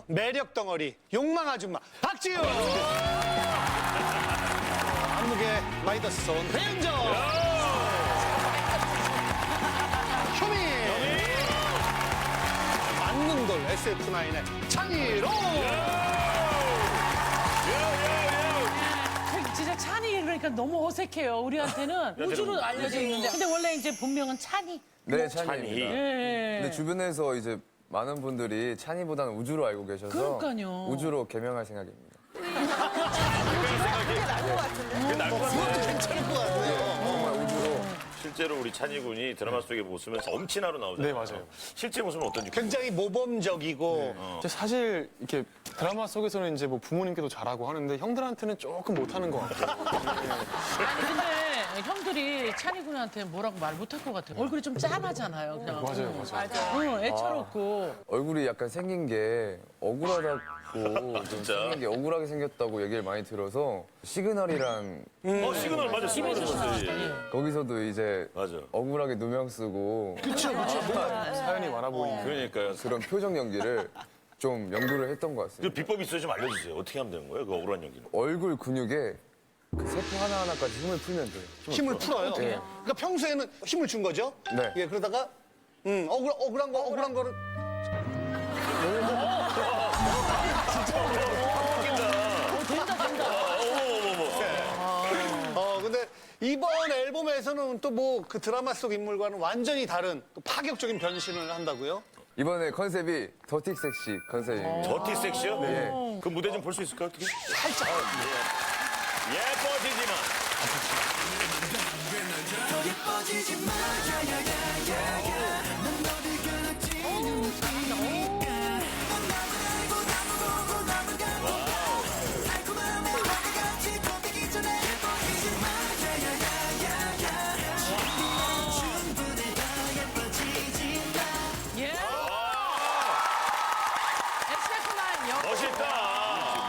모셨죠. 매력 덩어리, 욕망 아줌마, 박지윤! 안무계 마이더스 온 배윤정! 효민! 맞는 돌 SF9의 찬이로! 진짜 찬이 그러니까 너무 어색해요. 우리한테는 우주로 알려져 있는데. 근데 원래 이제 본명은 찬이. 네, 찬이입니다. 예. 근데 주변에서 이제 많은 분들이 찬이보다는 우주로 알고 계셔서 그러니까요. 우주로 개명할 생각입니다. 괜찮을 것 같아요. 정말 우주로. 실제로 우리 찬이 군이 드라마 속의 모습은 엄친아로 나오잖아요. 네, 맞아요. 실제 모습은 어떤지. 굉장히 모범적이고 이제 사실 이렇게 드라마 속에서는 이제 뭐 부모님께도 잘하고 하는데 형들한테는 조금 못하는 것 같아요. 아니 근데 형들이 찬이 군한테 뭐라고 말 못할 것 같아요. 얼굴이 좀 짠하잖아요. 그냥. 맞아요. 응, 애처롭고. 얼굴이 약간 생긴 게 억울하다고 좀 진짜? 생긴 게 억울하게 생겼다고 얘기를 많이 들어서 시그널이란 시그널 맞아. 시그널 봤어요. 거기서도 이제 맞아. 억울하게 누명 쓰고 사연이 많아 보이는. 그러니까요. 그런 표정 연기를 좀 연구를 했던 것 그 같습니다. 비법 있어요? 좀 알려주세요. 어떻게 하면 되는 거예요? 그 억울한 연기는. 얼굴 근육에 그 세포 하나하나까지 힘을 풀면 돼요. 힘을 풀어요. 네. 그러니까 평소에는 힘을 준 거죠. 네. 예, 그러다가 억울한 거를 근데 이번 앨범에서는 또 뭐 그 드라마 속 인물과는 완전히 다른 또 파격적인 변신을 한다고요? 이번에 컨셉이 더틱 섹시 컨셉입니다. 더티 섹시요? 네. 그 무대 좀 볼 수 있을까요? 어떻게? 살짝. 예뻐지지만. 예. SF9 멋있다.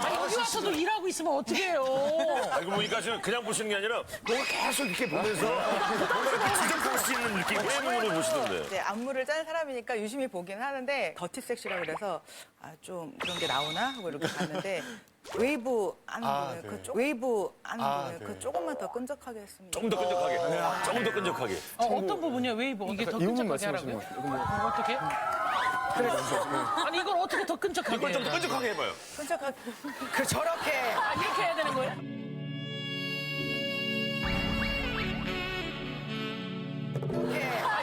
아니 여기 와서도 일하고 있으면 어떡해요. 알고 보니까 지금 그냥 보시는 게 아니라 뭔가 계속 이렇게 보면서 뭔가 이렇게 지적할 수 있는 느낌. 외눈으로 보시던데. 네, 안무를 짠 사람이니까 유심히 보긴 하는데 더티 섹시라 그래서 좀 그런 게 나오나 하고 이렇게 봤는데 웨이브 하는 부분에 웨이브 하는 부분에 네. 그 조금만 더 끈적하게 했습니다. 조금 더 끈적하게. 조금 더 끈적하게. 어떤 부분이야 웨이브? 이게 더 이 부분 끈적하게 말씀하시는 하라고요? 것 같아요. 어떻게? 아니 이걸 어떻게 더 끈적하게 이걸 좀 해? 더 끈적하게 해봐요. 끈적하게 저렇게 아, 이렇게 해야 되는 거예요?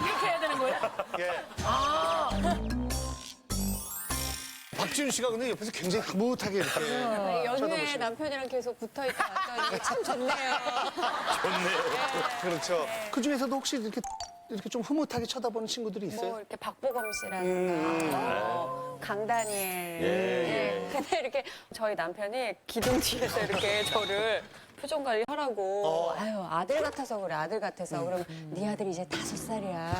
이렇게 해야 되는 거예요? 예. 박지윤 씨가 근데 옆에서 굉장히 흐뭇하게 이렇게 연휴에 남편이랑 계속 붙어있다 왔더니 참 좋네요. 좋네요. 그렇죠. 그 중에서도 혹시 이렇게 좀 흐뭇하게 쳐다보는 친구들이 있어요? 뭐 이렇게 박보검 씨라든가 강다니엘. 예. 근데 이렇게 저희 남편이 기둥 뒤에서 이렇게 저를 표정 관리 하라고. 아유 아들 같아서 그래 아들 같아서. 그럼 네 아들이 이제 5살이야.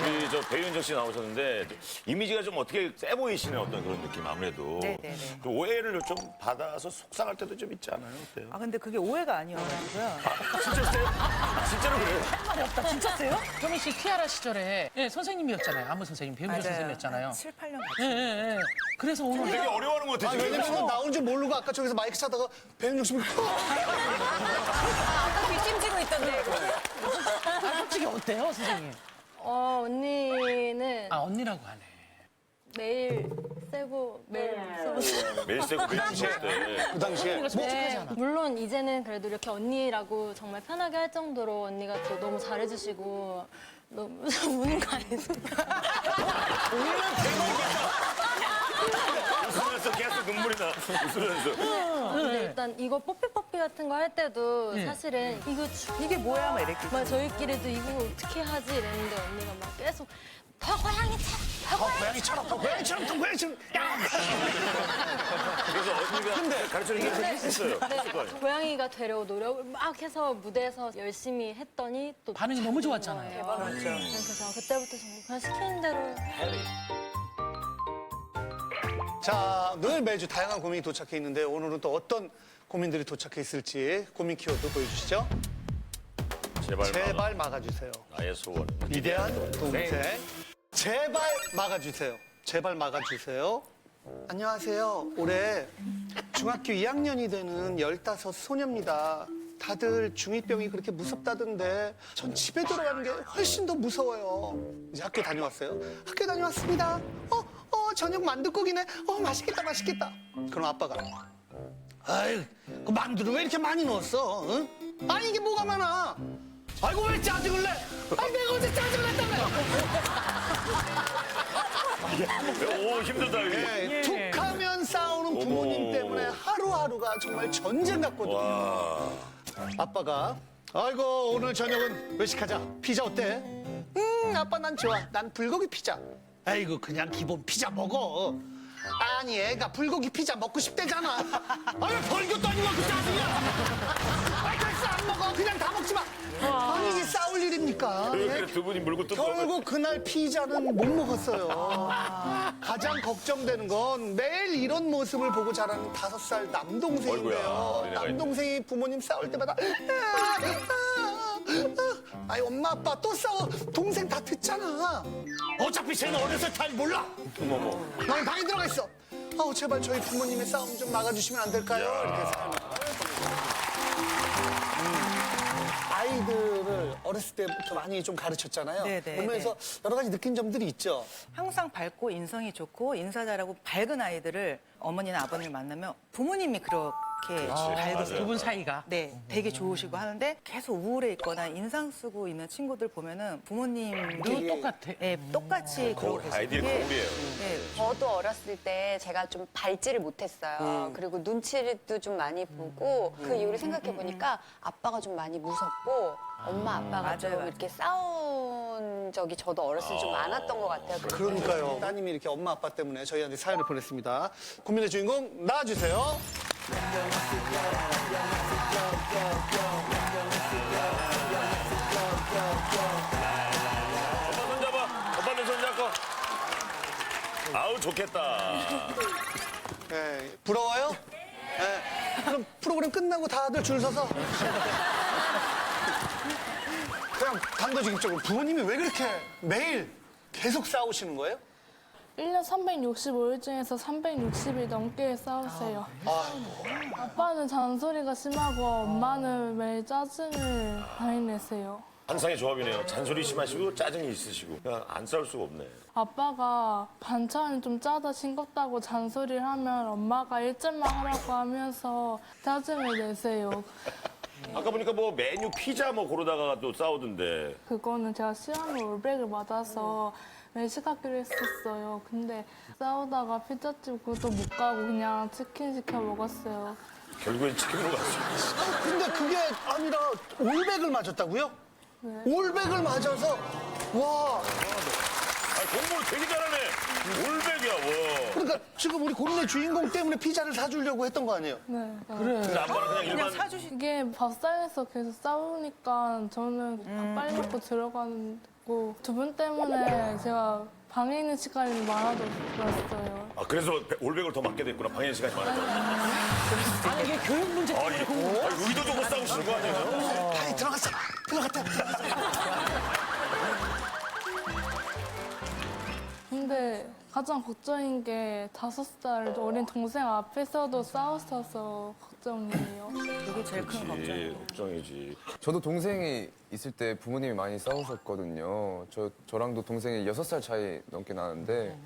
우리 저 배윤정 씨 나오셨는데 이미지가 좀 어떻게 세 보이시는 어떤 그런 느낌 아무래도. 네네네. 그 오해를 좀 받아서 속상할 때도 좀 있지 않아요? 어때요? 아 근데 그게 오해가 아니어가지고요. 진짜 세요? 진짜로 그래요? 말이 없다. 진짜 세요? 효민 씨 티아라 시절에 예, 선생님이었잖아요. 안무 선생님, 배우조 선생님이었잖아요. 7, 8년 예, 예, 예. 그래서 오늘 되게 어려워하는 것 같아요. 지금. 왜냐면 나온 줄 모르고 아까 저기서 마이크 차다가 배윤정 씨가 아까 뒷짐지고 있던데. 아, 솔직히 어때요, 선생님? 언니는 아 언니라고 하네. 매일 세고 매일 세고 매일 세고 매일 쉴 때. 그 당시에 그러니까 솔직하잖아. 물론 이제는 그래도 이렇게 언니라고 정말 편하게 할 정도로 언니가 또 너무 잘해주시고 너무 우는 거 아니죠? 웃으면서 계속 눈물이 나. 웃으면서. 근데 일단 이거 뽀삐뽀삐 같은 거 할 때도 사실은 이게 뭐야 막 이랬겠죠. 막 저희끼리도 이거 어떻게 하지 이랬는데 언니가 막 계속 더 고양이처럼 고양이처럼 고양이처럼 야! 그래서 언니가 가르쳐 주긴 했었어요. 네, 고양이가 되려 노력을 막 해서 무대에서 열심히 했더니 또 반응이 너무 좋았잖아요. 그래서 그때부터 정말 그냥 시키는 대로 자, 늘 매주 다양한 고민이 도착해 있는데 오늘은 또 어떤 고민들이 도착해 있을지 고민 키워드 보여주시죠. 제발 막아주세요. 나의 소원. 위대한 동생. 제발 막아주세요. 제발 막아주세요. 안녕하세요. 올해 중학교 2학년이 되는 15 소녀입니다. 다들 중2병이 그렇게 무섭다던데 전 집에 들어가는 게 훨씬 더 무서워요. 이제 학교 다녀왔어요. 학교 다녀왔습니다. 저녁 만둣국이네. 맛있겠다, 맛있겠다. 그럼 아빠가 아유, 그 만두를 왜 이렇게 많이 넣었어? 응? 아니 이게 뭐가 많아? 아이고 왜 짜증을 내? 아니 내가 언제 짜증을 냈다며? 오, 힘들다, 이게. 네, 툭하면 싸우는 부모님 때문에 하루하루가 정말 전쟁 같거든요. 아빠가 아이고 오늘 저녁은 외식하자. 피자 어때? 아빠 난 좋아. 난 불고기 피자. 아이고 그냥 기본 피자 먹어. 아니 애가 불고기 피자 먹고 싶대잖아. 아니 벌교도 아니고 그 짜증이야. 아이 됐어 안 먹어. 그냥 다 먹지 마. 아니 이게 싸울 일입니까? 그래, 두 분이 물고 뜯고. 결국 그날 피자는 못 먹었어요. 가장 걱정되는 건 매일 이런 모습을 보고 자라는 5살 남동생인데요. 어이구야, 내가 남동생이 부모님 싸울 때마다 아니 엄마 아빠 또 싸워. 동생 다 듣잖아. 어차피 쟤는 어려서 잘 몰라. 어머머. 너는 방에 들어가 있어. 제발 저희 부모님의 싸움 좀 막아주시면 안 될까요? 이렇게 사연을 아이들을 어렸을 때부터 많이 좀 가르쳤잖아요. 네네, 보면서 여러 가지 느낀 점들이 있죠. 항상 밝고 인성이 좋고 인사 잘하고 밝은 아이들을 어머니나 아버님을 만나면 부모님이 그렇게 밝으세요. 두 분 사이가. 네, 되게 좋으시고 하는데 계속 우울해 있거나 인상 쓰고 있는 친구들 보면은 부모님도 늘 똑같아. 네, 똑같이 그러고 계시는 아이들이 게 거울이에요. 네, 저도 어렸을 때 제가 좀 밟지를 못했어요. 그리고 눈치도 좀 많이 보고 그 이후로 생각해 보니까 아빠가 좀 많이 무섭고 엄마 아빠가 맞아요, 좀 맞아요. 이렇게 싸운 적이 저도 어렸을 때 좀 많았던 것 같아요. 그러니까요. 따님이 이렇게 엄마 아빠 때문에 저희한테 사연을 보냈습니다. 고민의 주인공 나와주세요. 엄마 손잡아. 오빠 내 손잡고. 아우, 좋겠다. 네, 부러워요? 네. 그럼 프로그램 끝나고 다들 줄 서서 그냥 단도직입적으로 부모님이 왜 그렇게 매일 계속 싸우시는 거예요? 1년 365일 중에서 360일 넘게 싸우세요. 아빠는 잔소리가 심하고 엄마는 매일 짜증을 많이 내세요. 환상의 조합이네요. 잔소리 심하시고 짜증이 있으시고. 그냥 안 싸울 수가 없네. 아빠가 반찬이 좀 짜다 싱겁다고 잔소리를 하면 엄마가 1점만 하라고 하면서 짜증을 내세요. 아까 보니까 뭐 메뉴 피자 뭐 고르다가 또 싸우던데. 그거는 제가 시험을 올백을 맞아서 외식하기로 했었어요. 근데 싸우다가 피자집 그것도 못 가고 그냥 치킨 시켜 먹었어요. 결국엔 치킨으로 갔어요. 근데 그게 아니라 올백을 맞았다고요? 올백을 맞아서 와 공부를 되게 잘하네. 올백이야, 와. 그러니까 지금 우리 고민의 주인공 때문에 피자를 사주려고 했던 거 아니에요? 네. 근데 아빠는 그냥 그냥 일반. 사주시. 이게 밥상에서 계속 싸우니까 저는 빨리 먹고 들어가고 두 분 때문에 제가 방에 있는 시간이 많아졌어요. 아, 그래서 올백을 더 맞게 됐구나. 방해 시간이 많았잖아. 아니 이게 교육 문제 때문에 아니, 의도적으로 싸우시는 거 아니에요? 아이 들어갔다. 근데 가장 걱정인 게 5살 어린 동생 앞에서도 싸웠어서 걱정이에요. 그게 제일 큰 걱정이에요. 걱정이지. 저도 동생이 있을 때 부모님이 많이 싸우셨거든요. 저랑도 동생이 6살 차이 넘게 나는데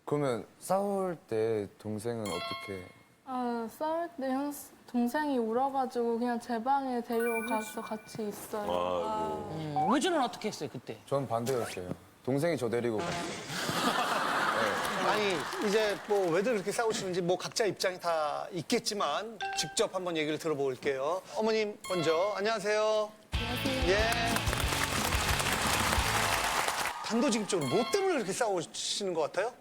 그러면 싸울 때 동생은 어떻게? 싸울 때 동생이 울어가지고 그냥 제 방에 데리고 가서 같이 있어요. 아이고. 우주는 어떻게 했어요 그때? 전 반대였어요. 동생이 저 데리고 갔어요. 아니 이제 뭐 왜들 그렇게 싸우시는지 뭐 각자 입장이 다 있겠지만 직접 한번 얘기를 들어볼게요. 어머님 먼저 안녕하세요. 안녕하세요. 예. 단도직입적으로 뭐 때문에 그렇게 싸우시는 것 같아요?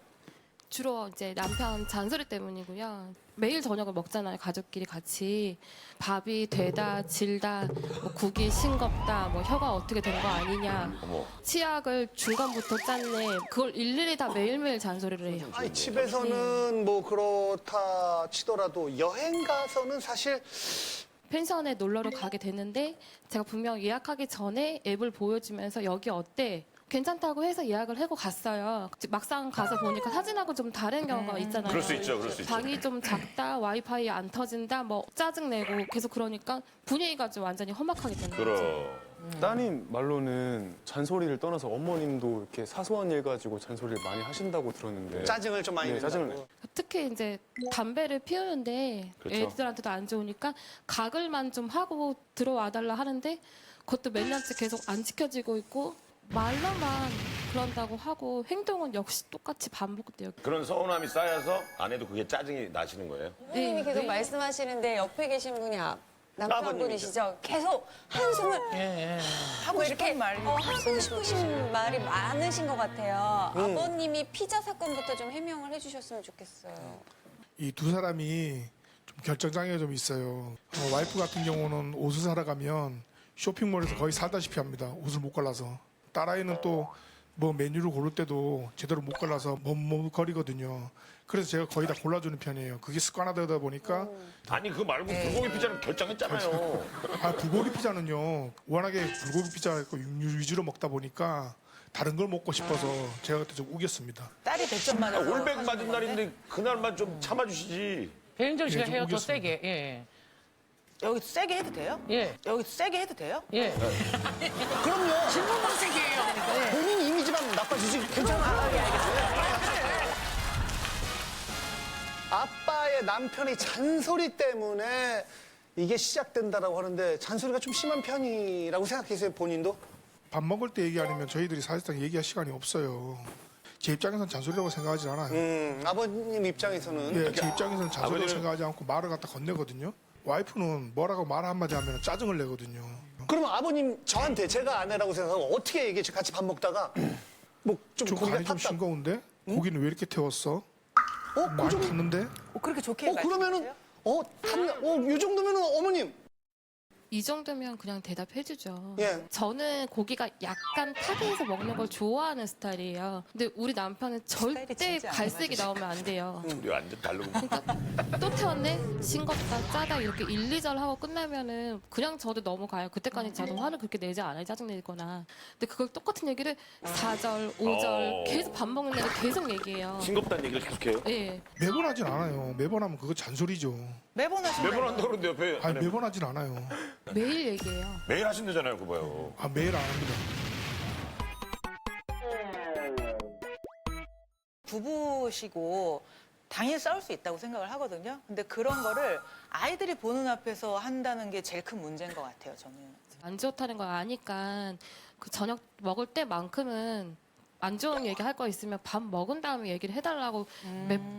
주로 이제 남편 잔소리 때문이고요. 매일 저녁을 먹잖아요. 가족끼리 같이. 밥이 되다 질다 뭐 국이 싱겁다 뭐 혀가 어떻게 된 거 아니냐. 어머. 치약을 중간부터 짰네. 그걸 일일이 다 매일매일 잔소리를 해요. 아니 집에서는 뭐 그렇다 치더라도 여행 가서는 사실 펜션에 놀러를 가게 되는데 제가 분명 예약하기 전에 앱을 보여주면서 여기 어때? 괜찮다고 해서 예약을 하고 갔어요. 막상 가서 보니까 사진하고 좀 다른 경우가 있잖아요. 그럴 수 있죠, 그럴 수 있죠. 방이 좀 작다, 와이파이 안 터진다, 뭐 짜증내고 계속 그러니까 분위기가 좀 완전히 험악하게 되는 거죠. 그럼. 따님 말로는 잔소리를 떠나서 어머님도 이렇게 사소한 일 가지고 잔소리를 많이 하신다고 들었는데. 짜증을 좀 많이 네, 짜증을 낸다고. 특히 이제 담배를 피우는데 그렇죠. 애들한테도 안 좋으니까 가글만 좀 하고 들어와달라 하는데 그것도 몇 년째 계속 안 지켜지고 있고 말로만 그런다고 하고 행동은 역시 똑같이 반복돼요. 그런 서운함이 쌓여서 아내도 그게 짜증이 나시는 거예요? 선생님이 계속 말씀하시는데 옆에 계신 분이 남편분이시죠? 계속 한숨을 하고 이렇게 하고 싶으신 말이 많으신 것 같아요. 아버님이 피자 사건부터 좀 해명을 해주셨으면 좋겠어요. 이 두 사람이 좀 결정장애가 좀 있어요. 와이프 같은 경우는 옷을 사러 가면 쇼핑몰에서 거의 살다시피 합니다. 옷을 못 골라서. 딸아이는 또 뭐 메뉴를 고를 때도 제대로 못 골라서 머뭇거리거든요. 그래서 제가 거의 다 골라주는 편이에요. 그게 습관화되다 보니까 아니 그거 말고 불고기 피자는 결정했잖아요. 불고기 피자는요. 워낙에 불고기 피자 육류 위주로 먹다 보니까 다른 걸 먹고 싶어서 제가 그때 좀 우겼습니다. 딸이 100점 맞아서. 올백 맞은 날인데 그날만 좀 참아주시지. 배은정 씨가 좀 해요, 더 우겼습니다. 세게. 예. 여기 세게 해도 돼요? 예. 여기 세게 해도 돼요? 예. 그럼요. 질문만 세게 해요. 그러니까. 본인 이미지만 나빠지지 괜찮아. 예, 알겠어요. 아빠의 남편의 잔소리 때문에 이게 시작된다라고 하는데 잔소리가 좀 심한 편이라고 생각하세요, 본인도? 밥 먹을 때 얘기 아니면 저희들이 사실상 얘기할 시간이 없어요. 제 입장에서는 잔소리라고 생각하지 않아요. 아버님 입장에서는 예, 제 입장에서는 잔소리라고 아버님은- 생각하지 않고 말을 갖다 건네거든요. 와이프는 뭐라고 말 한마디 하면 짜증을 내거든요. 그러면 아버님 저한테 제가 아내라고 생각하고 어떻게 얘기해? 같이 밥 먹다가 뭐 좀 좀 고기가 간이 좀 탔다. 싱거운데? 고기는 왜 이렇게 태웠어? 그 많이 정도? 탔는데? 그렇게 좋게 그러면은 이 정도면은 어머님 이 정도면 그냥 대답해주죠. 예. 저는 고기가 약간 타게 해서 먹는 걸 좋아하는 스타일이에요. 근데 우리 남편은 절대 진짜 안 갈색이 나오면 안 돼요. 우리 완전 다르고. 또 태웠네? 싱겁다, 짜다 이렇게 1, 2절 하고 끝나면은 그냥 저도 넘어가요. 그때까지 저도 화를 그렇게 내지 않아요. 짜증내거나. 근데 그걸 똑같은 얘기를 4절, 5절 계속 밥 먹는 내내 계속 얘기해요. 싱겁다는 얘기를 계속해요. 예. 매번 하진 않아요. 매번 하면 그거 잔소리죠. 매번 하시는 매번 한다 그러는데 옆에 아니 매번 하진 않아요. 매일 얘기해요. 매일 하신다잖아요, 그거 봐요. 매일 안 합니다. 부부시고 당연히 싸울 수 있다고 생각을 하거든요. 근데 그런 거를 아이들이 보는 앞에서 한다는 게 제일 큰 문제인 것 같아요, 저는. 안 좋다는 걸 아니까 그 저녁 먹을 때만큼은 안 좋은 얘기 할 거 있으면 밥 먹은 다음에 얘기를 해달라고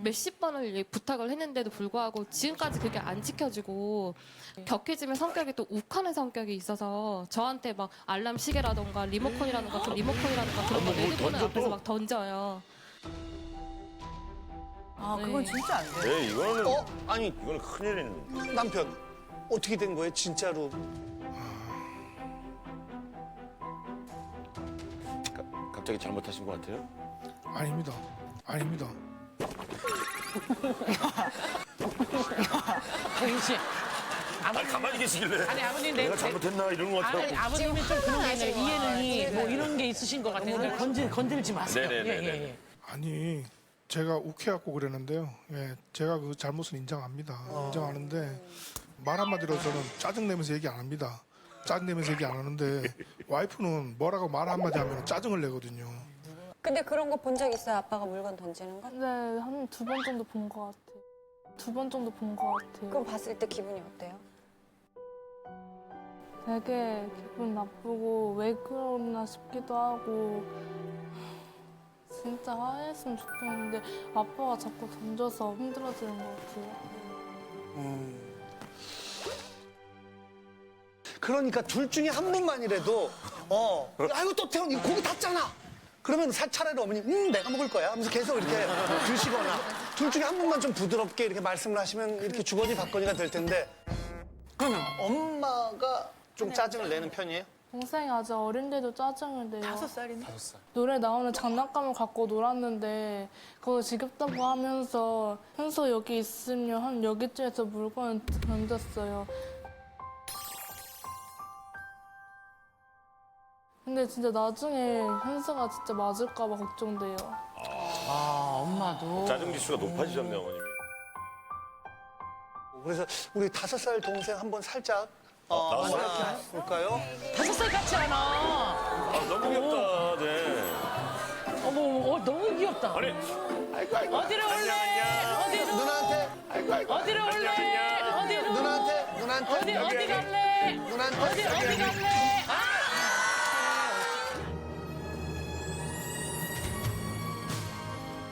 몇십 번을 부탁을 했는데도 불구하고 지금까지 그게 안 지켜지고 격해지면 성격이 또 욱하는 성격이 있어서 저한테 막 알람 시계라던가 리모컨이라던가 그런 거 애들 보는 앞에서 막 던져요. 그건 진짜 안 돼요. 네, 이거는 아니 이거는 큰일인. 남편 어떻게 된 거예요, 진짜로? 갑자기 잘못하신 것 같아요? 아닙니다. 아닙니다. 배은 씨. 아니 가만히 계시길래. 아니, 아버님, 내가 잘못했나 이런 것 같아요. 아니, 아버님이 좀 그런 게 있네요. 이해능이 뭐 이런 게 있으신 것 같아요. 그러니까 건들지 마세요. 네네네네. 예, 예. 아니 제가 욱해갖고 그랬는데요. 예, 제가 그 잘못은 인정합니다. 인정하는데 말 한마디로 저는 짜증내면서 얘기 안 합니다. 짜증내면서 얘기 안 하는데 와이프는 뭐라고 말 한마디 하면 짜증을 내거든요. 근데 그런 거 본 적 있어요? 아빠가 물건 던지는 거? 네, 한 2번 정도 본 것 같아요. 2번 정도 본 것 같아요. 그럼 봤을 때 기분이 어때요? 되게 기분 나쁘고 왜 그러나 싶기도 하고 진짜 화해했으면 좋겠는데 아빠가 자꾸 던져서 힘들어지는 것 같아요. 그러니까 둘 중에 한 분만이라도 아이고 또 태훈 이거 고기 탔잖아. 그러면 차라리 어머니 내가 먹을 거야 하면서 계속 이렇게 드시거나 둘 중에 한 분만 좀 부드럽게 이렇게 말씀을 하시면 이렇게 주거니 받거니가 될 텐데 그러면 엄마가 좀 짜증을 내는 편이에요? 동생이 아직 어린데도 짜증을 내요. 5살이네? 노래 나오는 장난감을 갖고 놀았는데 그거 지겹다고 하면서 현서 여기 있으면 한 여기쯤에서 물건을 던졌어요. 근데 진짜 나중에 현수가 진짜 맞을까 봐 걱정돼요. 아, 엄마도. 짜증 지수가 높아지셨네, 어머님이. 그래서 우리 5살 동생 한번 살짝 나와요? 만나게 볼까요? 5살 같지 않아. 아, 너무 귀엽다, 네. 어머, 너무 귀엽다. 아니, 어디로 올래? 어디로? 누나한테 어디로 올래? 어디로? 누나한테 어디 갈래? 누나한테 어디 갈래?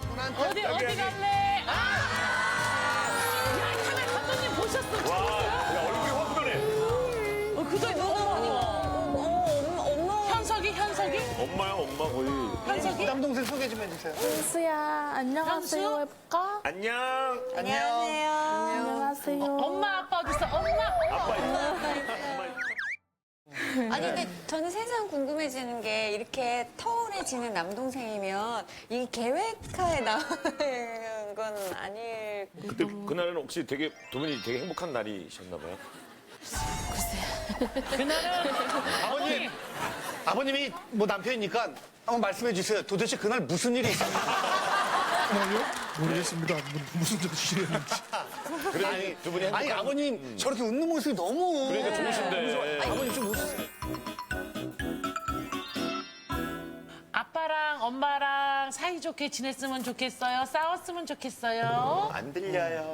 누나한테 어디 갈래? 야, 카메라 감독님 보셨어? 와, 야, 얼굴이 확 변해. 그거 현석이? 엄마야, 엄마 거의. 현석이? 남동생 소개 좀 해주세요. 현수야, 안녕하세요 현수? 해볼까? 안녕. 안녕하세요. 엄마, 아빠 어딨어? 아빠 있어. 아니 근데 저는 세상 궁금해지는 게 이렇게 터울해지는 남동생이면 이 계획하에 나오는 건 아닐. 그때 그날은 혹시 되게 두 분이 되게 행복한 날이셨나 봐요. 그날은 아버님이 뭐 남편이니까 한번 말씀해 주세요. 도대체 그날 무슨 일이 있었나요? 정말요? 모르겠습니다. 무슨 일이었는지. 그래 두 분이 행복한. 아니 아버님 저렇게 웃는 모습이 너무 그러니까 좋으신데. 아버님 좀 웃으세요. 아빠랑 엄마랑 사이좋게 지냈으면 좋겠어요? 싸웠으면 좋겠어요? 안 들려요.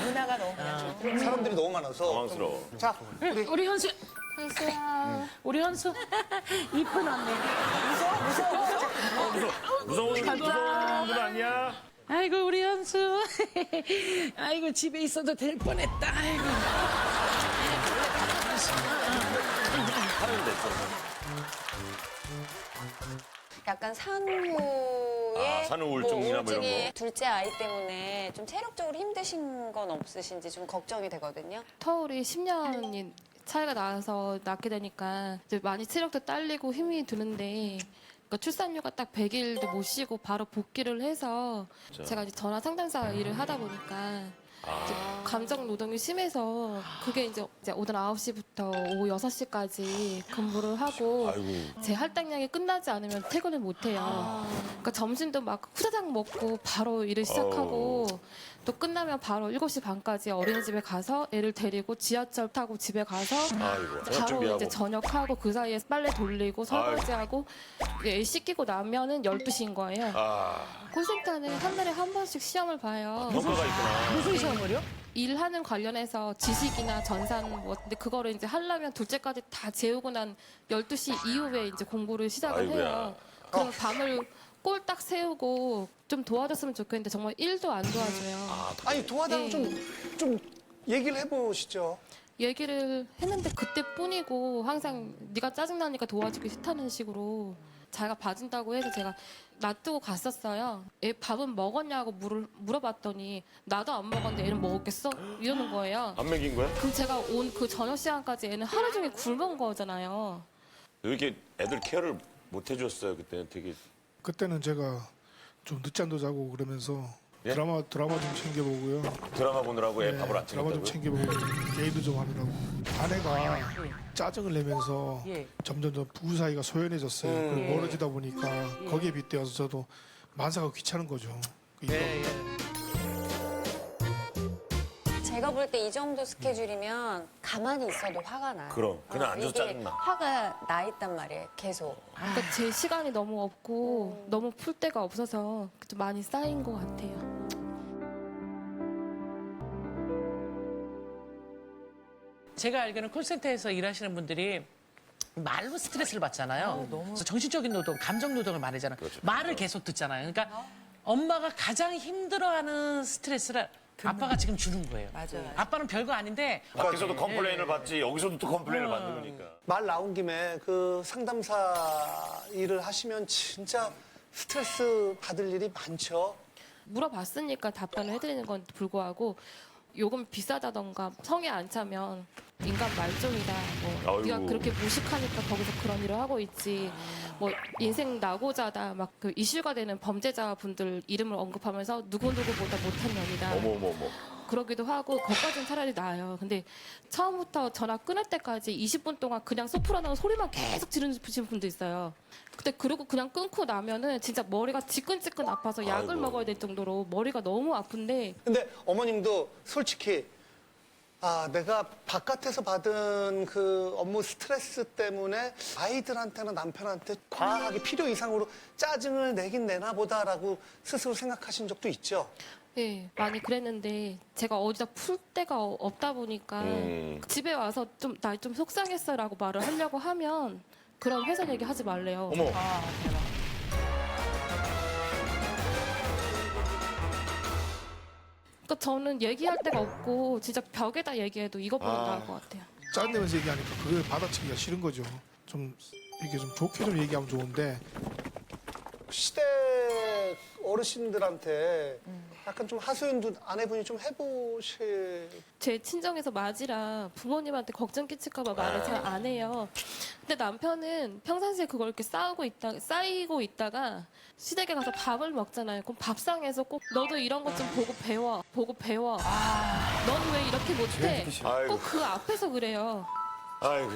문화가 너무 그냥 사람들이 너무 많아서 당황스러워. 자 우리 현수, 현수야. 우리 현수. 이쁜 언니. 무서운 분 아니야? 아이고, 우리 현수. 아이고, 집에 있어도 될 뻔했다. 아이고. 하는 데서. 약간 산후에 산후 우울증이나 뭐 이런 거? 둘째 아이 때문에 좀 체력적으로 힘드신 건 없으신지 좀 걱정이 되거든요. 터울이 10년이 차이가 나서 낳게 되니까 이제 많이 체력도 딸리고 힘이 드는데 그러니까 출산휴가 딱 100일도 못 쉬고 바로 복귀를 해서 제가 이제 전화 상담사 일을 하다 보니까 이제 감정 노동이 심해서 그게 이제 오전 9시부터 오후 6시까지 근무를 하고 아이고. 제 할당량이 끝나지 않으면 퇴근을 못 해요. 그러니까 점심도 막 후다닥 먹고 바로 일을 시작하고 또 끝나면 바로 7시 반까지 어린이집에 가서 애를 데리고 지하철 타고 집에 가서 아이고. 저녁 바로 준비하고. 이제 저녁하고 그 사이에 빨래 돌리고 설거지하고 애 씻기고 나면은 12시인 거예요. 콜센터는 한 달에 한 번씩 시험을 봐요. 평가가 있구나. 무슨 시험을요? 일하는 관련해서 지식이나 전산 뭐 근데 그거를 이제 하려면 둘째까지 다 재우고 난 12시 이후에 이제 공부를 시작을 아이고야. 해요. 그럼 밤을 꼴딱 세우고 좀 도와줬으면 좋겠는데 정말 1도 안 도와줘요. 아니 도와달라고 네. 좀 얘기를 해보시죠. 얘기를 했는데 그때뿐이고 항상 네가 짜증나니까 도와주기 싫다는 식으로 자기가 봐준다고 해서 제가 놔두고 갔었어요. 애 밥은 먹었냐고 물어봤더니 나도 안 먹었는데 애는 먹었겠어? 이러는 거예요. 안 먹인 거야? 그럼 제가 온 그 저녁 시간까지 애는 하루 종일 굶은 거잖아요. 이렇게 애들 케어를 못 해줬어요. 그때는 되게. 그때는 제가 좀 늦잠도 자고 그러면서 예? 드라마 좀 챙겨보고요. 드라마 보느라고 애 네, 밥을 안 드라마 좀 챙겼다고요? 챙겨보고 게임도 좀 하느라고. 아내가 짜증을 내면서 예. 점점 부부 사이가 소연해졌어요. 그리고 멀어지다 보니까 거기에 빗대어서 저도 만사가 귀찮은 거죠. 제가 볼 때 이 정도 스케줄이면 가만히 있어도 화가 나요. 그럼. 그냥 앉아서 이게 짜증나. 화가 나 있단 말이에요, 계속. 그러니까 제 시간이 너무 없고 너무 풀 데가 없어서 좀 많이 쌓인 것 같아요. 제가 알기로는 콜센터에서 일하시는 분들이 말로 스트레스를 받잖아요. 그래서 정신적인 노동, 감정 노동을 말하잖아요. 말을 계속 듣잖아요. 그러니까 엄마가 가장 힘들어하는 스트레스를 아빠가 지금 주는 거예요. 맞아요. 아빠는 별거 아닌데 밖에서도 컴플레인을 받지 여기서도 또 컴플레인을 받는 거니까. 말 나온 김에 그 상담사 일을 하시면 진짜 스트레스 받을 일이 많죠. 물어봤으니까 답변을 해드리는 건 불구하고 요금 비싸다던가 성에 안 차면 인간 말종이다. 뭐 아이고. 네가 그렇게 무식하니까 거기서 그런 일을 하고 있지. 뭐 인생 낙오자다. 막 그 이슈가 되는 범죄자분들 이름을 언급하면서 누구누구보다 못한 년이다. 어머머머. 그러기도 하고 그것까지는 차라리 나아요. 근데 처음부터 전화 끊을 때까지 20분 동안 그냥 소프라노 소리만 계속 지르시는 분도 있어요. 근데 그러고 그냥 끊고 나면은 진짜 머리가 지끈지끈 아파서 약을 먹어야 될 정도로 머리가 너무 아픈데 근데 어머님도 솔직히 내가 바깥에서 받은 그 업무 스트레스 때문에 아이들한테나 남편한테 과하게 필요 이상으로 짜증을 내긴 내나 보다라고 스스로 생각하신 적도 있죠? 네, 많이 그랬는데 제가 어디다 풀 데가 없다 보니까 집에 와서 좀 날 좀 속상했어라고 말을 하려고 하면 그런 회사 얘기 하지 말래요. 어머. 그러니까 저는 얘기할 데가 없고 진짜 벽에다 얘기해도 이것보다 나을 것 같아요. 짜내면서 얘기하니까 그걸 받아치기가 싫은 거죠. 좀 이게 좀 좋게 좀 얘기하면 좋은데 시댁 어르신들한테 약간 좀 하소연도 아내분이 좀 해보실. 제 친정에서 맞이라 부모님한테 걱정 끼칠까봐 말을 잘 안 해요. 근데 남편은 평상시에 그걸 이렇게 쌓이고 있다가 시댁에 가서 밥을 먹잖아요. 그럼 밥상에서 꼭 너도 이런 것 좀 보고 배워. 넌 왜 이렇게 못해? 아이고. 꼭 그 앞에서 그래요. 아이고.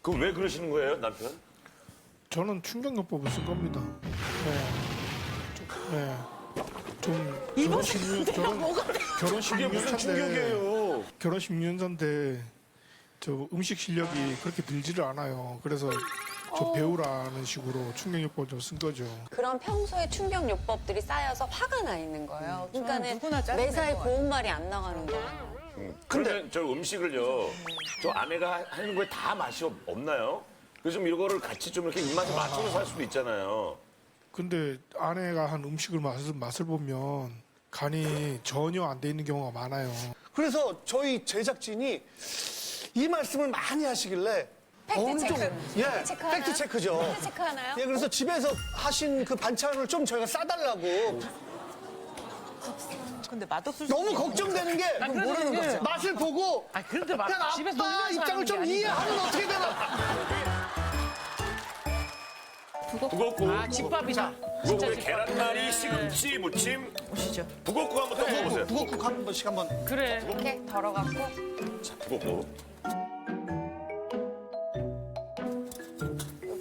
그럼 왜 그러시는 거예요, 남편? 저는 충격요법을 쓴 겁니다. 좀 결혼 16년 차인데 충격이에요. 결혼 16년 차인데 저 음식 실력이 그렇게 늘지를 않아요. 그래서 저 배우라는 식으로 충격요법을 좀 쓴 거죠. 그런 평소에 충격요법들이 쌓여서 화가 나 있는 거예요. 그러니까는 누구나 짜증낼 매사에 것 고운 말이 안 나가는 거예요. 근데 저 음식을요, 저 아내가 하는 거에 다 맛이 없나요? 그래서 좀 이거를 같이 좀 이렇게 입맛에 맞춰서 살 수도 있잖아요. 근데 아내가 한 음식을 맛을 보면 간이 전혀 안 돼 있는 경우가 많아요. 그래서 저희 제작진이 이 말씀을 많이 하시길래 팩트 체크. 예, 체크 하나요? 팩트 체크죠. 팩트 체크하나요? 예, 그래서 집에서 하신 그 반찬을 좀 저희가 싸달라고. 근데 맛없을 수 너무 있는 걱정되는 게 모르는 거죠. 맛을 보고 그런데 막 그냥 집에서 아빠 놀면서 입장을 하는 좀 게 아니고. 이해하면 어떻게 되나? 북엇국. 집밥이다. 북엇국에 계란말이, 시금치, 무침. 보시죠. 북엇국 한번 또 먹어보세요. 북엇국 한 번씩 한번. 그래. 이렇게 덜어갖고 자, 북엇국.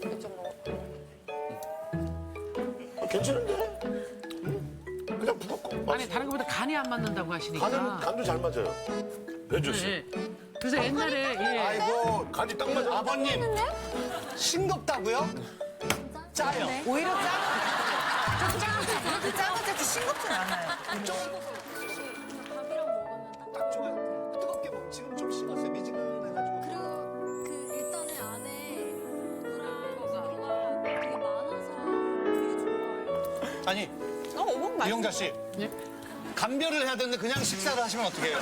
이쪽으로. 괜찮은데? 그냥 북엇국. 아니 다른 것보다 간이 안 맞는다고 하시니까. 간도 잘 맞아요. 배주 씨. 네. 그래서 옛날에 아이고, 간이 딱 맞아. 아버님 싱겁다고요? 짜요. 오히려 좀 짜고 짜지 싱겁진 않아요. 딱 좋아요. 뜨겁게 먹. 지금 좀 식었어요. 미지근해가지고. 그리고 그 일단은 안에 물과 되게 많아서 되게 좋아요. 아니, 어묵 맛. 이영자 씨. 감별을 해야 되는데 그냥 식사를 하시면 어떡해요?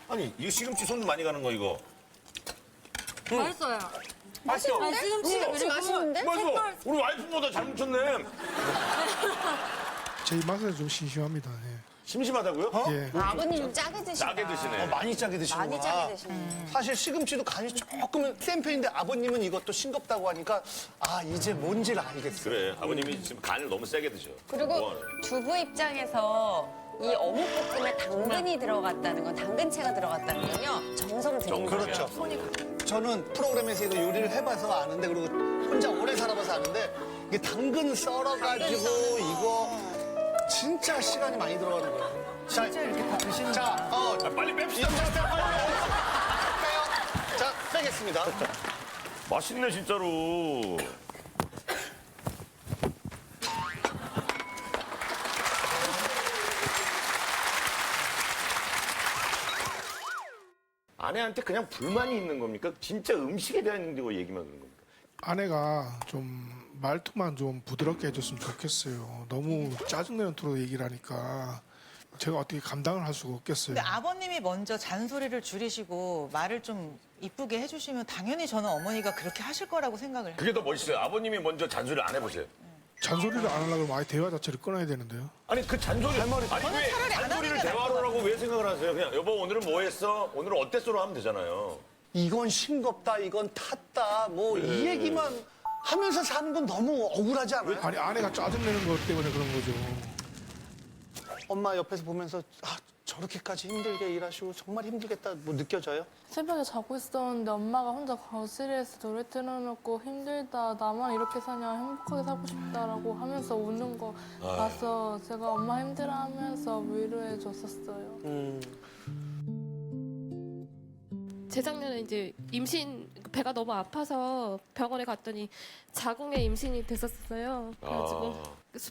아니, 이거 시금치 손 많이 가는 거 이거. 맛있어요. 맛있어. 시금치 맛있는데? 맛있어. 우리 와이프보다 잘 묻혔네. 제 입맛에 좀 심심합니다. 심심하다고요? 예. 아버님 짜게 드시나? 짜게 드시네. 많이 짜게 드시는구나. 많이 짜게 드시네. 사실 시금치도 간이 조금은 센 편인데 아버님은 이것도 싱겁다고 하니까 이제 뭔지를 알겠어요. 그래, 아버님이 지금 간을 너무 세게 드셔. 그리고 뭐 하네. 주부 입장에서 이 어묵볶음에 당근이 들어갔다는 건, 당근채가 들어갔다는 건요, 정성 들인 거예요. 그렇죠. 저는 프로그램에서 이거 요리를 해봐서 아는데, 그리고 혼자 오래 살아봐서 아는데, 이게 당근 썰어가지고 이거 진짜 시간이 많이 들어가는 거예요. 진짜 이렇게 다 드시는 빨리 뺍시다. 빼요. 자, 빼겠습니다. 맛있네, 진짜로. 아내한테 그냥 불만이 있는 겁니까? 진짜 음식에 대한 거 얘기만 그런 겁니까? 아내가 좀 말투만 좀 부드럽게 해줬으면 좋겠어요. 너무 짜증내는 토로 얘기를 하니까 제가 어떻게 감당을 할 수가 없겠어요. 근데 아버님이 먼저 잔소리를 줄이시고 말을 좀 이쁘게 해주시면 당연히 저는 어머니가 그렇게 하실 거라고 생각을 해요. 그게 더 멋있어요. 아버님이 먼저 잔소리를 안 해보세요. 잔소리를 안 하려고 하면 아예 대화 자체를 끊어야 되는데요. 아니 그 잔소리 아니 왜 차라리 안 잔소리를 하는 게 나을 것 대화로라고 왜 생각을 하세요? 그냥 여보 오늘은 뭐 했어? 오늘은 어땠어로 하면 되잖아요. 이건 싱겁다, 이건 탔다, 뭐 이 얘기만 하면서 사는 건 너무 억울하지 않아요? 아니 아내가 짜증내는 것 때문에 그런 거죠. 엄마 옆에서 보면서 저렇게까지 힘들게 일하시고 정말 힘들겠다 뭐 느껴져요? 새벽에 자고 있었는데 엄마가 혼자 거실에서 노래 틀어놓고 힘들다, 나만 이렇게 사냐, 행복하게 살고 싶다라고 하면서 우는 거 봐서 제가 엄마 힘들어하면서 위로해 줬었어요. 재작년에 이제 임신 배가 너무 아파서 병원에 갔더니 자궁에 임신이 됐었어요. 그래가지고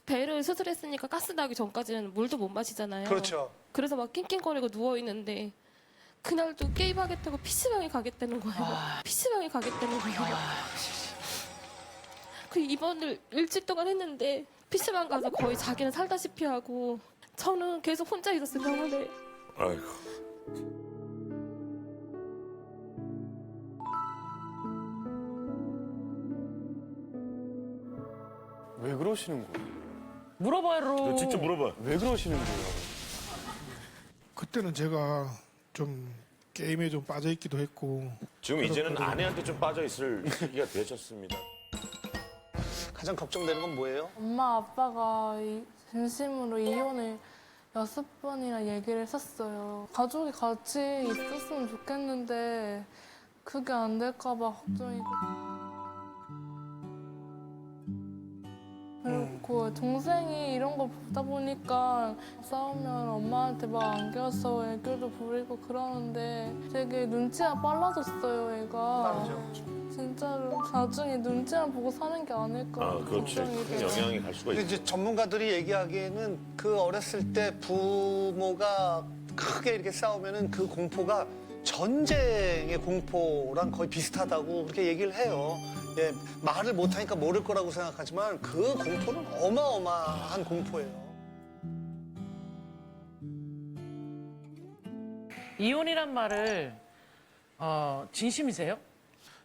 배를 수술했으니까 가스 나기 전까지는 물도 못 마시잖아요. 그렇죠. 그래서 막 낑낑거리고 누워 있는데 그날도 게임하겠다고 PC방에 가겠다는 거예요. PC방에 가겠다는 거예요. 그 입원을 일주일 동안 했는데 PC방 가서 거의 자기는 살다시피 하고 저는 계속 혼자 있었어요, 병원에. 아이고. 왜 그러시는 거예요? 물어봐요. 진짜 물어봐. 왜 그러시는 거예요? 그때는 제가 좀 게임에 좀 빠져 있기도 했고 지금 이제는 아내한테 좀 빠져 있을 시기가 되셨습니다. 가장 걱정되는 건 뭐예요? 엄마 아빠가 진심으로 이혼을 6번이나 얘기를 했었어요. 가족이 같이 있었으면 좋겠는데 그게 안 될까 봐 걱정이고. 그리고 동생이 이런 거 보다 보니까 싸우면 엄마한테 막 안겨서 애교도 부리고 그러는데 되게 눈치가 빨라졌어요, 애가. 진짜로 나중에 눈치만 보고 사는 게 아닐까 그렇지. 걱정이 큰 돼요. 영향이 갈 수가 근데 있죠. 이제 전문가들이 얘기하기에는 그 어렸을 때 부모가 크게 이렇게 싸우면은 그 공포가 전쟁의 공포랑 거의 비슷하다고 그렇게 얘기를 해요. 예, 말을 못하니까 모를 거라고 생각하지만 그 공포는 어마어마한 공포예요. 이혼이란 말을 진심이세요?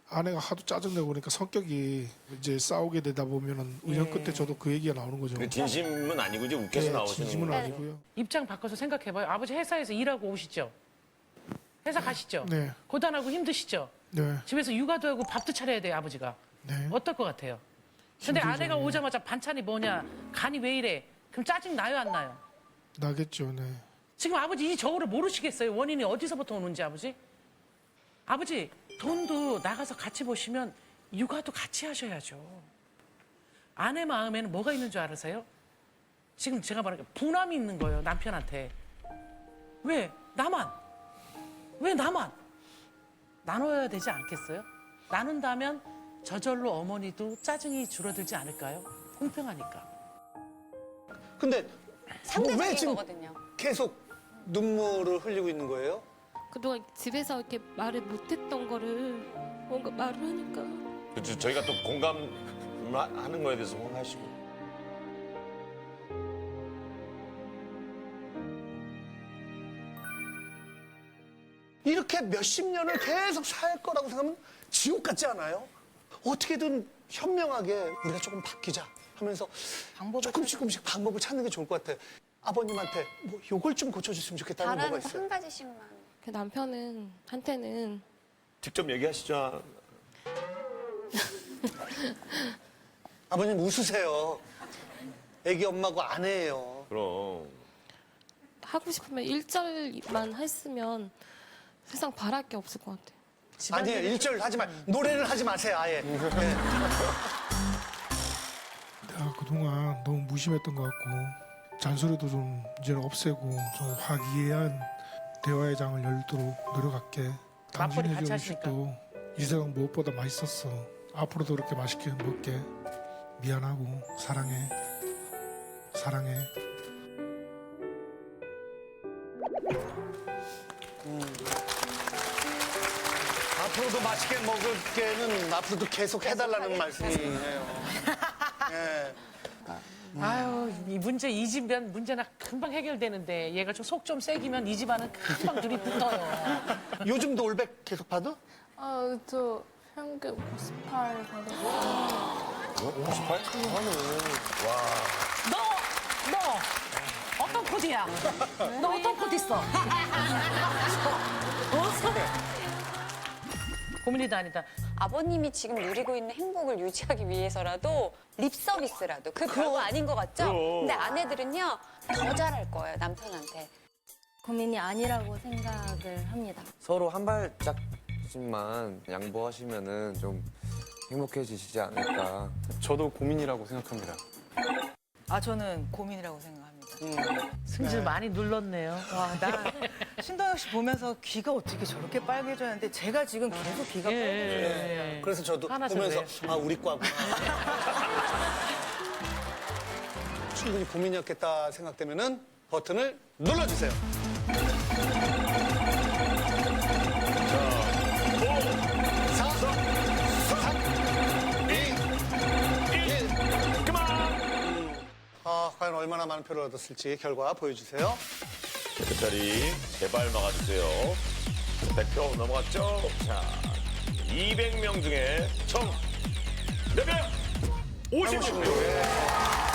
아내가 하도 짜증내고 그러니까 성격이 이제 싸우게 되다 보면은 우연 끝에 저도 그 얘기가 나오는 거죠. 근데 진심은 아니고 이제 웃겨서 네, 나오시는 진심은 거예요. 아니고요. 입장 바꿔서 생각해봐요. 아버지 회사에서 일하고 오시죠? 회사 가시죠? 네. 고단하고 힘드시죠? 네, 집에서 육아도 하고 밥도 차려야 돼요, 아버지가. 네. 어떨 것 같아요? 근데 힘들죠. 아내가 오자마자 반찬이 뭐냐, 간이 왜 이래? 그럼 짜증 나요, 안 나요? 나겠죠, 네. 지금 아버지 이 저울을 모르시겠어요? 원인이 어디서부터 오는지, 아버지? 아버지, 돈도 나가서 같이 보시면 육아도 같이 하셔야죠. 아내 마음에는 뭐가 있는 줄 알으세요? 지금 제가 말하는 게 분함이 있는 거예요, 남편한테. 왜? 나만? 왜 나만? 나눠야 되지 않겠어요? 나눈다면 저절로 어머니도 짜증이 줄어들지 않을까요? 공평하니까. 근데 왜 상대적인 지금 거거든요. 계속 눈물을 흘리고 있는 거예요? 그동안 집에서 이렇게 말을 못했던 거를 뭔가 말을 하니까 그렇죠. 저희가 또 공감하는 거에 대해서 공감하시고. 이렇게 몇십 년을 계속 살 거라고 생각하면 지옥 같지 않아요? 어떻게든 현명하게 우리가 조금 바뀌자 하면서 조금씩 방법을 찾는 게 좋을 것 같아요. 아버님한테 뭐 요걸 좀 고쳐줬으면 좋겠다는 뭐가 바라는 거 있어요? 한 가지씩만. 그 남편은 한테는 직접 얘기하시죠. 아버님 웃으세요. 애기 엄마고 아내예요. 그럼. 하고 싶으면 1절만 했으면 세상 바랄 게 없을 것 같아요. 아니에요. 일절 하지 마. 노래를 하지 마세요. 아예. 네. 내가 그동안 너무 무심했던 것 같고 잔소리도 좀 이제는 없애고 좀 화기애애한 대화의 장을 열도록 노력할게. 맞벌이 당신의 같이 음식도 이 세상 무엇보다 맛있었어. 앞으로도 그렇게 맛있게 먹게. 미안하고 사랑해. 사랑해. 앞으로도 맛있게 먹을 게는 앞으로도 계속 해달라는 말씀이에요. 예. 아유, 이 문제 이 집면 문제나 금방 해결되는데 얘가 좀 속 좀 세기면 이 집안은 금방 둘이 붙어요. 요즘도 올백 계속 받아? 저 현금 58 받았어요. 58? 너 어떤 코디야? 너 어떤 코디 있어? 고민이다 아니다. 아버님이 지금 누리고 있는 행복을 유지하기 위해서라도 립 서비스라도 그 별거 아닌 것 같죠? 그럼. 근데 아내들은요 더 잘할 거예요 남편한테. 고민이 아니라고 생각을 합니다. 서로 한 발짝씩만 양보하시면은 좀 행복해지시지 않을까. 저도 고민이라고 생각합니다. 아 저는 고민이라고 생각합니다. 승질 많이 눌렀네요. 와, 나 신동엽 씨 보면서 귀가 어떻게 저렇게 빨개졌는데 제가 지금 계속 귀가 빨개져요. 그래서 저도 화나셨네. 보면서 아 우리 과구나. 충분히 고민이었겠다 생각되면은 버튼을 눌러주세요. 자, 5, 4, 3, 2, 1, 그만! 아, 과연 얼마나 많은 표를 얻었을지 결과 보여주세요. 끝자리 제발 막아주세요. 100표 넘어갔죠? 자, 200명 중에 총 몇 명? 56명.